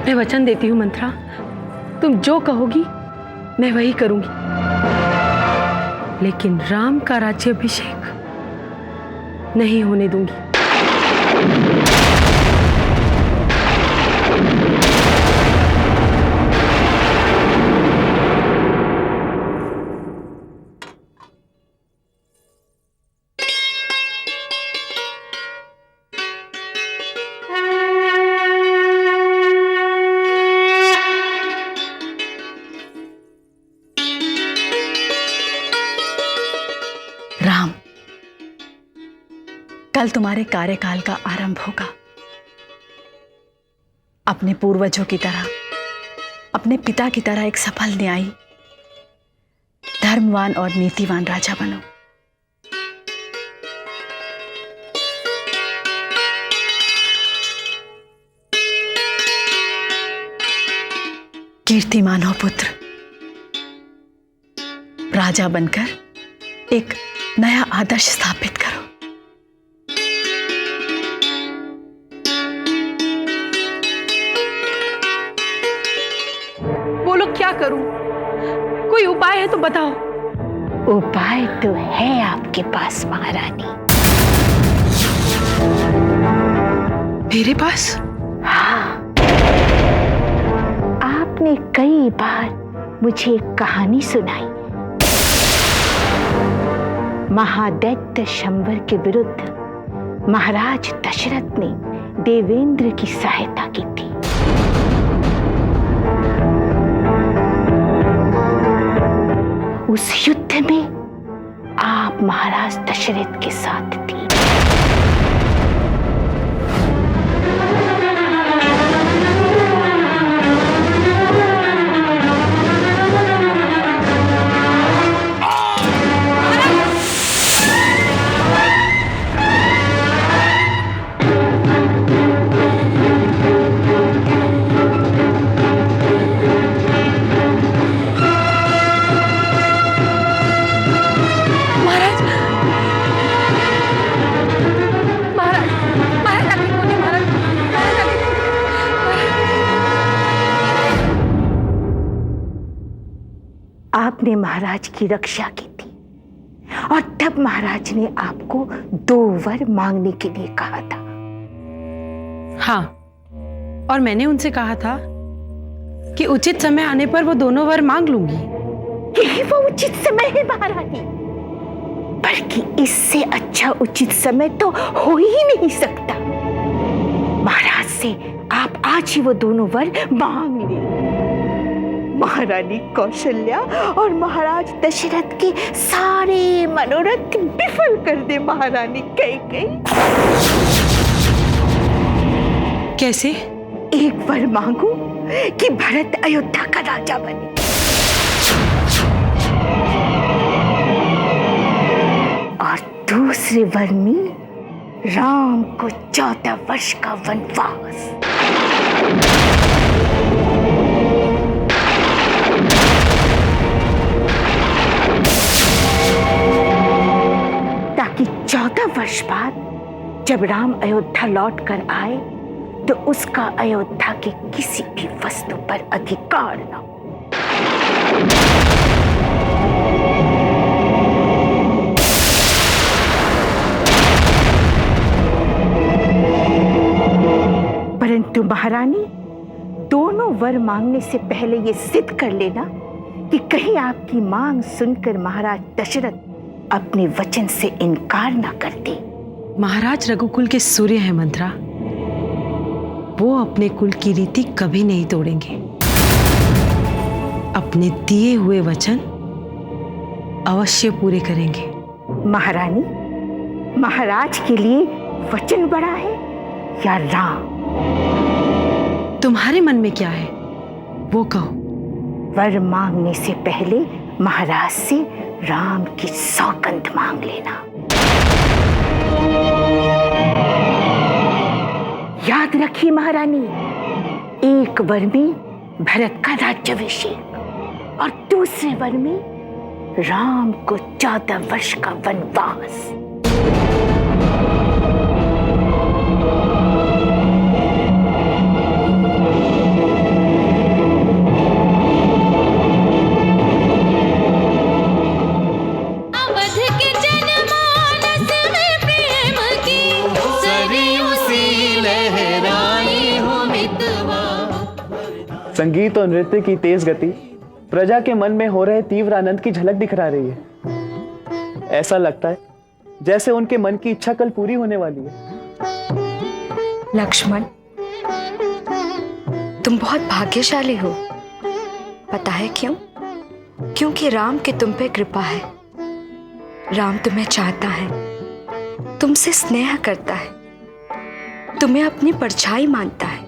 मैं वचन देती हूँ मंत्रा, तुम जो कहोगी मैं वही करूंगी, लेकिन राम का राज्याभिषेक नहीं होने दूंगी। राम, कल तुम्हारे कार्यकाल का आरंभ होगा। अपने पूर्वजों की तरह, अपने पिता की तरह एक सफल न्यायी, धर्मवान और नीतिवान राजा बनो। कीर्तिमान हो पुत्र, राजा बनकर एक नया आदर्श स्थापित करो। बोलो क्या करूं? कोई उपाय है तो बताओ। उपाय तो है आपके पास महारानी। मेरे पास? हाँ, आपने कई बार मुझे एक कहानी सुनाई। महादैत्य शंबर के विरुद्ध महाराज दशरथ ने देवेंद्र की सहायता की थी। उस युद्ध में आप महाराज दशरथ के साथ थी। आपने महाराज की रक्षा की थी और तब महाराज ने आपको 2 वर मांगने के लिए कहा था। हाँ, और मैंने उनसे कहा था कि उचित समय आने पर वो दोनों वर मांग लूंगी। यही वो उचित समय है महारानी, बल्कि इससे अच्छा उचित समय तो हो ही नहीं सकता। महाराज से आप आज ही वो दोनों वर मांग लें। महारानी कौशल्या और महाराज दशरथ के सारे मनोरथ विफल कर दे महारानी कैकेयी। कैसे? एक वर मांगो कि भरत अयोध्या का राजा बने, और दूसरे वर में राम को 14 वर्ष का वनवास। ताकि 14 वर्ष बाद जब राम अयोध्या लौट कर आए तो उसका अयोध्या के किसी भी वस्तु पर अधिकार न हो। परंतु महारानी, दोनों वर मांगने से पहले ये सिद्ध कर लेना कि कहीं आपकी मांग सुनकर महाराज दशरथ अपने वचन से इनकार न कर दे। महाराज रघुकुल के सूर्य हैं मंत्रा, वो अपने कुल की रीति कभी नहीं तोड़ेंगे। अपने दिए हुए वचन अवश्य पूरे करेंगे। महारानी, महाराज के लिए वचन बड़ा है या राम? तुम्हारे मन में क्या है वो कहो। वर मांगने से पहले महाराज से राम की सौगंध मांग लेना। याद रखिए महारानी, एक वर में भरत का राज्याभिषेक और दूसरे वर में राम को 14 वर्ष का वनवास। संगीत और नृत्य की तेज गति प्रजा के मन में हो रहे तीव्र आनंद की झलक दिखला रही है। ऐसा लगता है जैसे उनके मन की इच्छा कल पूरी होने वाली है। लक्ष्मण, तुम बहुत भाग्यशाली हो। पता है क्यों? क्योंकि राम की तुम पे कृपा है। राम तुम्हें चाहता है, तुमसे स्नेह करता है, तुम्हें अपनी परछाई मानता है।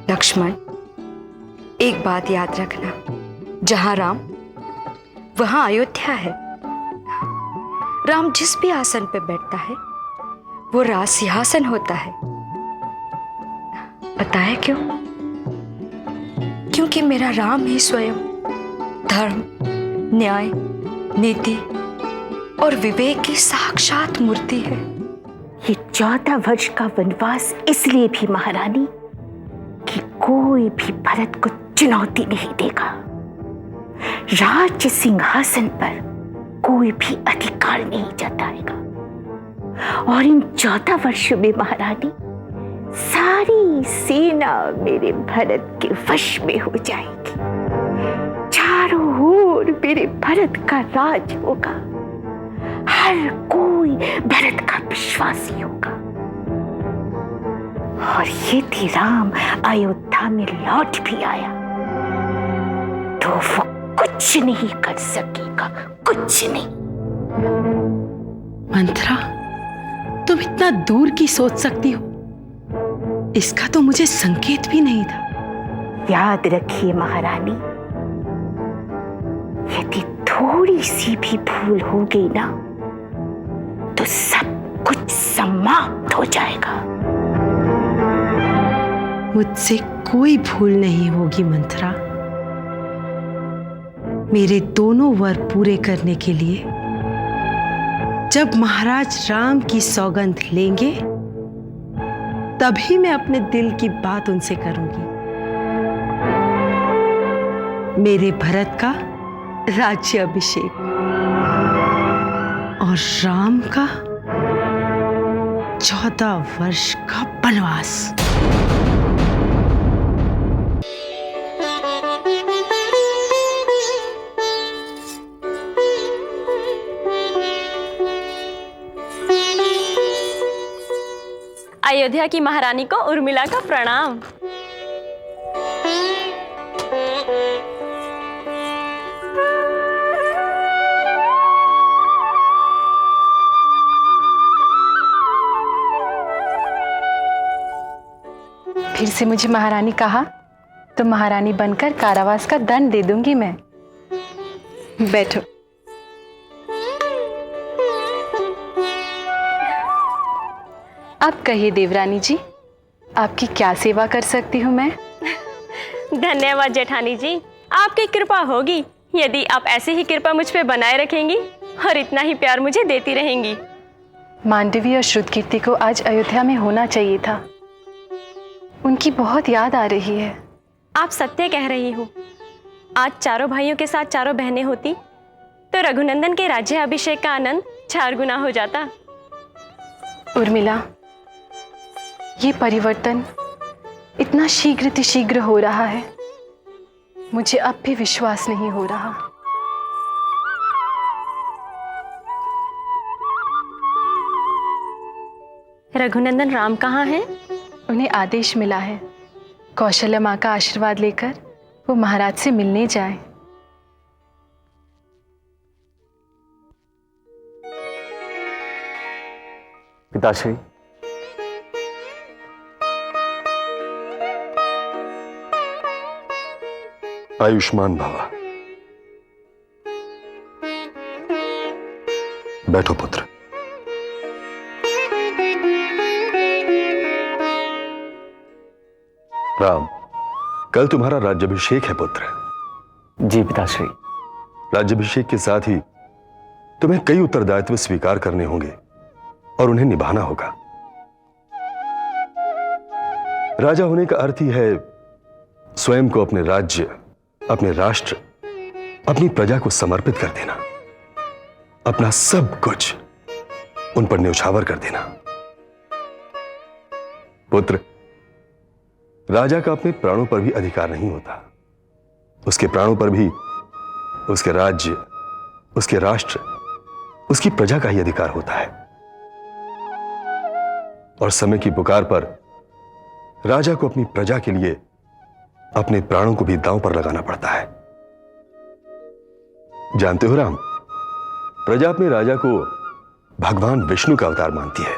लक्ष्मण, एक बात याद रखना, जहां राम वहां अयोध्या है। राम जिस भी आसन पे बैठता है वो राज सिंहासन होता है। पता है क्यों? क्योंकि मेरा राम ही स्वयं धर्म, न्याय, नीति और विवेक की साक्षात मूर्ति है। ये 14 वर्ष का वनवास इसलिए भी महारानी कि कोई भी भरत को चुनौती नहीं देगा। राज्य सिंहासन पर कोई भी अधिकार नहीं जताएगा। और इन 14 वर्षों में महारानी सारी सेना मेरे भरत के वश में हो जाएगी। चारों ओर मेरे भरत का राज होगा। हर कोई भरत का विश्वासी होगा। और यदि राम अयोध्या में लौट भी आया तो वो कुछ नहीं कर सकेगा, कुछ नहीं। मंत्रा, तुम इतना दूर की सोच सकती हो, इसका तो मुझे संकेत भी नहीं था। याद रखिए महारानी, यदि थोड़ी सी भी भूल हो गई ना तो सब कुछ समाप्त हो जाएगा। मुझसे कोई भूल नहीं होगी मंत्रा। मेरे दोनों वर पूरे करने के लिए जब महाराज राम की सौगंध लेंगे तभी मैं अपने दिल की बात उनसे करूंगी। मेरे भरत का राज्य अभिषेक और राम का 14 वर्ष का वनवास। अयोध्या की महारानी को उर्मिला का प्रणाम। फिर से मुझे महारानी कहा तो महारानी बनकर कारावास का दंड दे दूंगी मैं। बैठो। आप कहिए देवरानी जी, आपकी क्या सेवा कर सकती हूँ मैं? धन्यवाद जेठानी जी, आपकी कृपा होगी यदि आप ऐसे ही कृपा मुझ पे बनाए रखेंगी और इतना ही प्यार मुझे देती रहेंगी। मांडवी और श्रुतकीर्ति को आज अयोध्या में होना चाहिए था। उनकी बहुत याद आ रही है। आप सत्य कह रही हो। आज चारों भाइयों के साथ चारों बहनें होती तो रघुनंदन के राज्य अभिषेक का आनंद 4 गुना हो जाता। उर्मिला, ये परिवर्तन इतना शीघ्र हो रहा है, मुझे अब भी विश्वास नहीं हो रहा। रघुनंदन राम कहाँ हैं? उन्हें आदेश मिला है कौशल्या माँ का आशीर्वाद लेकर वो महाराज से मिलने जाए। पिताश्री, आयुष्मान भवा। बैठो पुत्र। राम, कल तुम्हारा राज्याभिषेक है पुत्र। जी पिताश्री। राज्याभिषेक के साथ ही तुम्हें कई उत्तरदायित्व स्वीकार करने होंगे और उन्हें निभाना होगा। राजा होने का अर्थ ही है स्वयं को अपने राज्य, अपने राष्ट्र, अपनी प्रजा को समर्पित कर देना, अपना सब कुछ उन पर न्यौछावर कर देना। पुत्र, राजा का अपने प्राणों पर भी अधिकार नहीं होता। उसके प्राणों पर भी उसके राज्य, उसके राष्ट्र, उसकी प्रजा का ही अधिकार होता है। और समय की पुकार पर राजा को अपनी प्रजा के लिए अपने प्राणों को भी दांव पर लगाना पड़ता है। जानते हो राम, प्रजा अपने राजा को भगवान विष्णु का अवतार मानती है।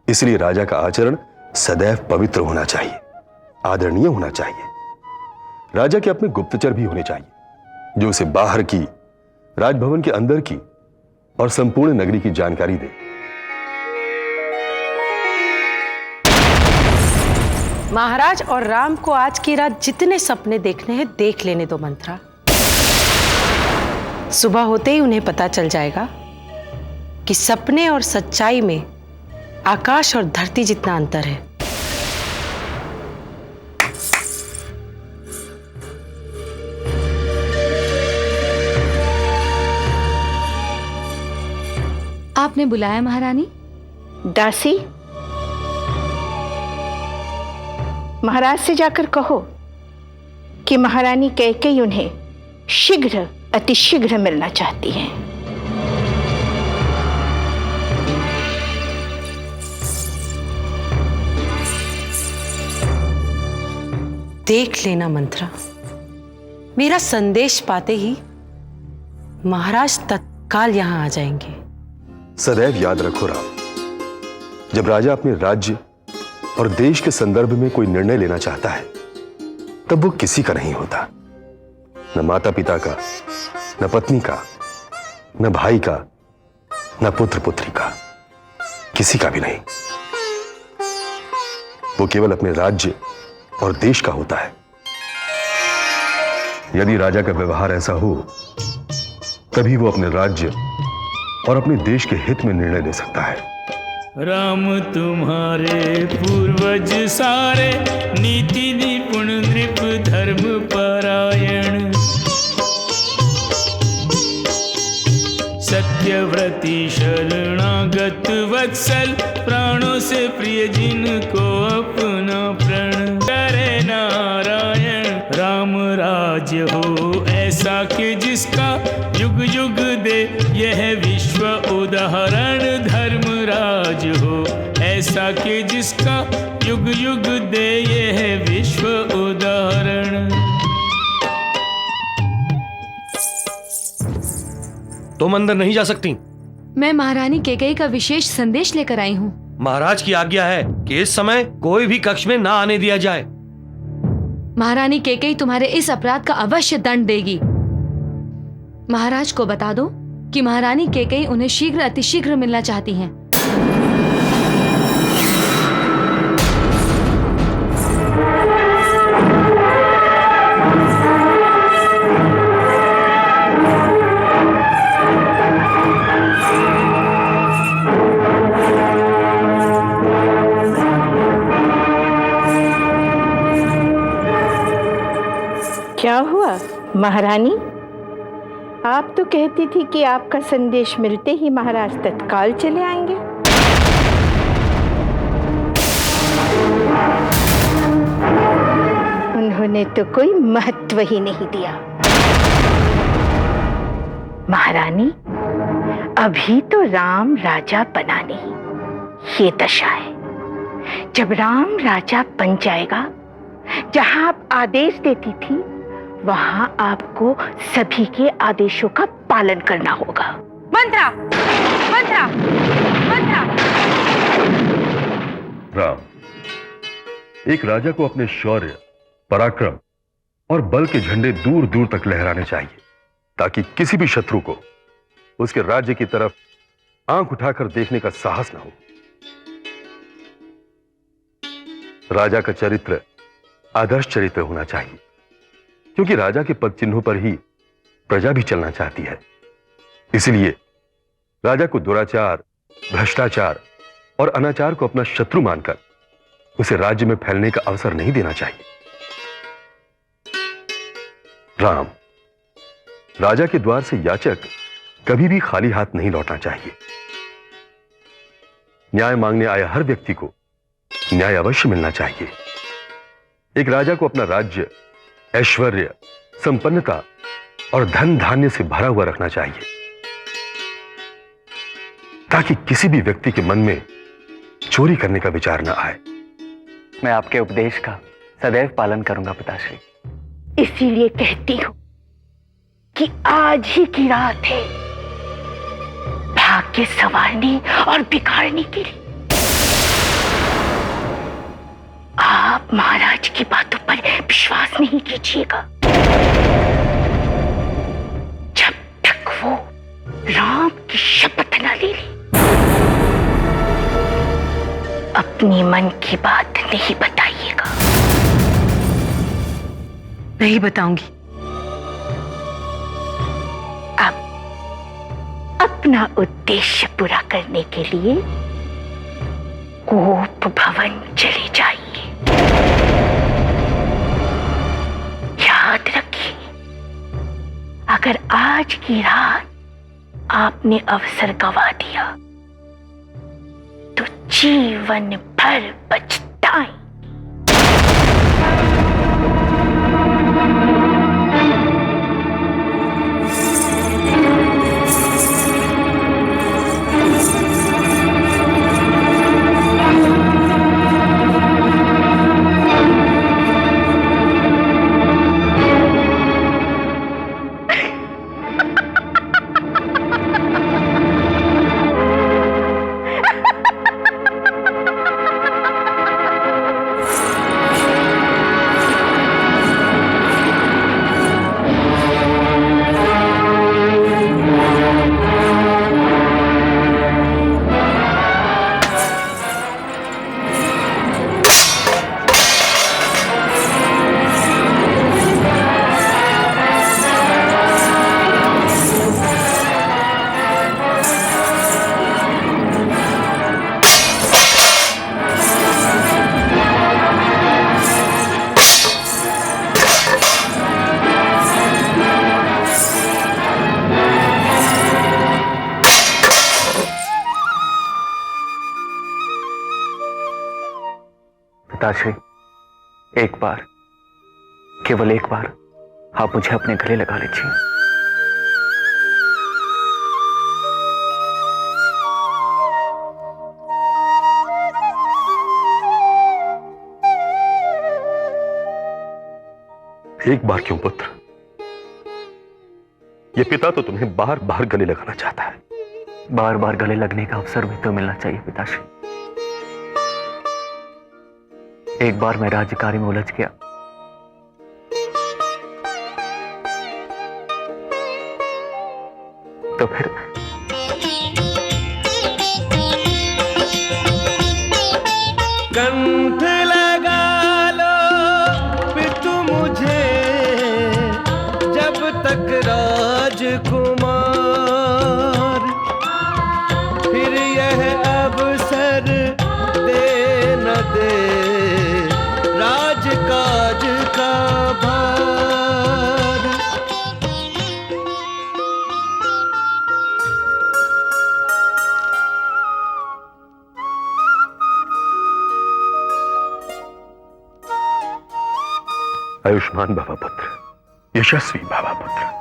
इसलिए राजा का आचरण सदैव पवित्र होना चाहिए, आदरणीय होना चाहिए। राजा के अपने गुप्तचर भी होने चाहिए, जो उसे बाहर की, राजभवन के अंदर की और संपूर्ण नगरी की जानकारी दे। महाराज और राम को आज की रात जितने सपने देखने हैं देख लेने दो मंत्रा। सुबह होते ही उन्हें पता चल जाएगा कि सपने और सच्चाई में आकाश और धरती जितना अंतर है। आपने बुलाया महारानी? दासी, महाराज से जाकर कहो कि महारानी कैकेयी उन्हें शीघ्र, अतिशीघ्र मिलना चाहती हैं। देख लेना मंत्रा, मेरा संदेश पाते ही महाराज तत्काल यहां आ जाएंगे। सदैव याद रखो राम, जब राजा अपने राज्य और देश के संदर्भ में कोई निर्णय लेना चाहता है तब वो किसी का नहीं होता। न माता पिता का, न पत्नी का, न भाई का, न पुत्र पुत्री का, किसी का भी नहीं। वो केवल अपने राज्य और देश का होता है। यदि राजा का व्यवहार ऐसा हो तभी वो अपने राज्य और अपने देश के हित में निर्णय ले सकता है। राम तुम्हारे पूर्वज सारे नीति निपुण नृप धर्म परायण, सत्यव्रती शरणागत वत्सल, प्राणों से प्रिय जिनको अपना प्रण करे नारायण। राम राज्य हो ऐसा कि जिसका युग युग दे यह विश्व उदाहरण, धर्म राज हो ऐसा कि जिसका युग युग दे यह विश्व उदाहरण। तुम अंदर नहीं जा सकती। मैं महारानी कैकेयी का विशेष संदेश लेकर आई हूँ। महाराज की आज्ञा है कि इस समय कोई भी कक्ष में ना आने दिया जाए। महारानी कैकेयी तुम्हारे इस अपराध का अवश्य दंड देगी। महाराज को बता दो कि महारानी कैकेयी उन्हें शीघ्र, अतिशीघ्र मिलना चाहती हैं। क्या हुआ महारानी? आप तो कहती थी कि आपका संदेश मिलते ही महाराज तत्काल चले आएंगे। उन्होंने तो कोई महत्व ही नहीं दिया। महारानी, अभी तो राम राजा बना नहीं, ये दशा है। जब राम राजा बन जाएगा, जहां आप आदेश देती थी वहां आपको सभी के आदेशों का पालन करना होगा। मंत्रा, मंत्रा, मंत्रा। राम, एक राजा को अपने शौर्य, पराक्रम और बल के झंडे दूर दूर तक लहराने चाहिए, ताकि किसी भी शत्रु को उसके राज्य की तरफ आंख उठाकर देखने का साहस न हो। राजा का चरित्र आदर्श चरित्र होना चाहिए, क्योंकि राजा के पद चिन्हों पर ही प्रजा भी चलना चाहती है। इसलिए राजा को दुराचार, भ्रष्टाचार और अनाचार को अपना शत्रु मानकर उसे राज्य में फैलने का अवसर नहीं देना चाहिए। राम, राजा के द्वार से याचक कभी भी खाली हाथ नहीं लौटना चाहिए। न्याय मांगने आए हर व्यक्ति को न्याय अवश्य मिलना चाहिए। एक राजा को अपना राज्य ऐश्वर्य, संपन्नता और धन धान्य से भरा हुआ रखना चाहिए, ताकि किसी भी व्यक्ति के मन में चोरी करने का विचार न आए। मैं आपके उपदेश का सदैव पालन करूंगा पिताश्री। इसीलिए कहती हूं कि आज ही की रात है भाग्य संवारने और बिगाड़ने के लिए। आप महाराज की बातों पर विश्वास नहीं कीजिएगा। जब तक वो राम की शपथ न ले ले, अपनी मन की बात नहीं बताइएगा। नहीं बताऊंगी। अब अपना उद्देश्य पूरा करने के लिए गोप भवन चले जाइए। याद रखिए, अगर आज की रात आपने अवसर गंवा दिया तो जीवन भर पछताएं। पिताश्री, एक बार, केवल एक बार आप मुझे अपने गले लगा लीजिए। एक बार क्यों पुत्र? ये पिता तो तुम्हें बार बार गले लगाना चाहता है। बार बार गले लगने का अवसर भी तो मिलना चाहिए पिताश्री। एक बार मैं राज्यकारी में उलझ गया, तो फिर कंठ लगा लो पितु मुझे, जब तक राजकुमार, फिर यह अवसर दे न दे राजकाज का भार। आयुष्मान भव पुत्र, यशस्वी भव पुत्र।